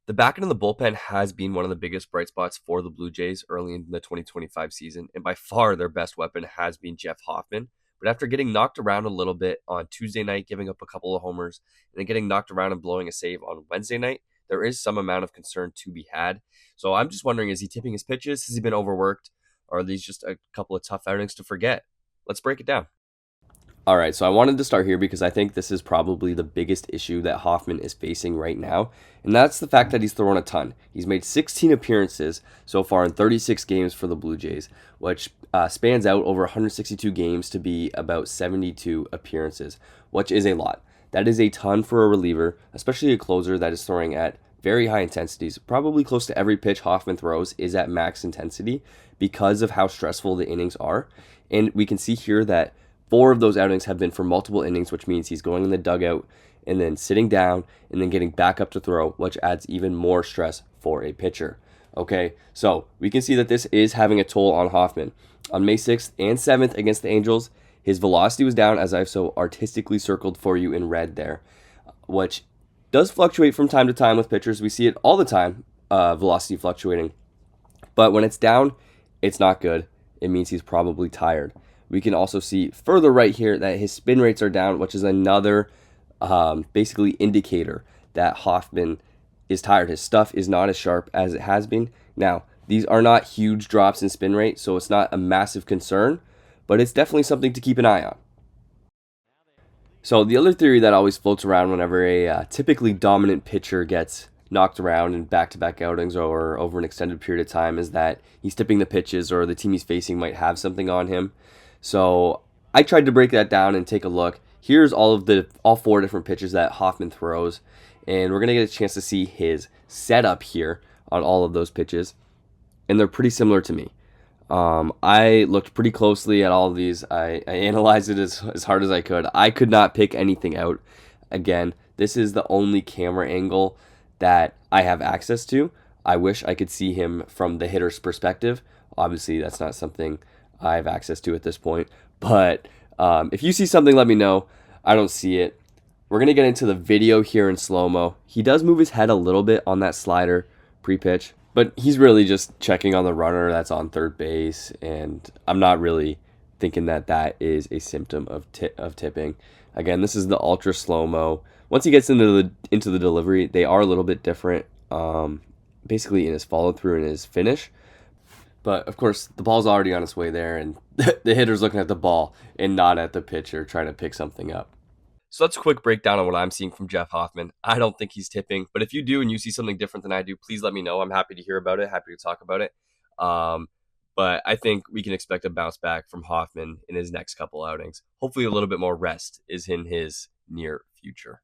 The back end of the bullpen has been one of the biggest bright spots for the Blue Jays early in the 2025 season, and by far their best weapon has been Jeff Hoffman. But after getting knocked around a little bit on Tuesday night, giving up a couple of homers, and then getting knocked around and blowing a save on Wednesday night, there is some amount of concern to be had. So I'm just wondering, is he tipping his pitches? Has he been overworked? Or are these just a couple of tough outings to forget? Let's break it down. All right, so I wanted to start here because I think this is probably the biggest issue that Hoffman is facing right now, and that's the fact that he's thrown a ton. He's made 16 appearances so far in 36 games for the Blue Jays, which spans out over 162 games to be about 72 appearances, which is a lot. That is a ton for a reliever, especially a closer that is throwing at very high intensities. Probably close to every pitch Hoffman throws is at max intensity because of how stressful the innings are. And we can see here that 4 of those outings have been for multiple innings, which means he's going in the dugout and then sitting down and then getting back up to throw, which adds even more stress for a pitcher. Okay, so we can see that this is having a toll on Hoffman. On May 6th and 7th against the Angels, his velocity was down, as I've so artistically circled for you in red there, which does fluctuate from time to time with pitchers. We see it all the time, velocity fluctuating. But when it's down, it's not good. It means he's probably tired. We can also see further right here that his spin rates are down, which is another basically indicator that Hoffman is tired. His stuff is not as sharp as it has been. Now, these are not huge drops in spin rate, so it's not a massive concern, but it's definitely something to keep an eye on. So the other theory that always floats around whenever a typically dominant pitcher gets knocked around in back-to-back outings or over an extended period of time is that he's tipping the pitches or the team he's facing might have something on him. So I tried to break that down and take a look. Here's all 4 different pitches that Hoffman throws, and we're gonna get a chance to see his setup here on all of those pitches, and they're pretty similar to me. I looked pretty closely at all of these. I analyzed it as hard as I could. I could not pick anything out. Again, this is the only camera angle that I have access to. I wish I could see him from the hitter's perspective. Obviously, that's not something I have access to at this point. But if you see something, let me know. I don't see it. We're going to get into the video here in slow-mo. He does move his head a little bit on that slider pre-pitch, but he's really just checking on the runner that's on third base, and I'm not really thinking that that is a symptom of tipping. Again, this is the ultra slow-mo. Once he gets into the delivery, they are a little bit different, basically in his follow-through and his finish. But, of course, the ball's already on its way there, and the hitter's looking at the ball and not at the pitcher trying to pick something up. So that's a quick breakdown on what I'm seeing from Jeff Hoffman. I don't think he's tipping, but if you do and you see something different than I do, please let me know. I'm happy to hear about it, happy to talk about it. But I think we can expect a bounce back from Hoffman in his next couple outings. Hopefully a little bit more rest is in his near future.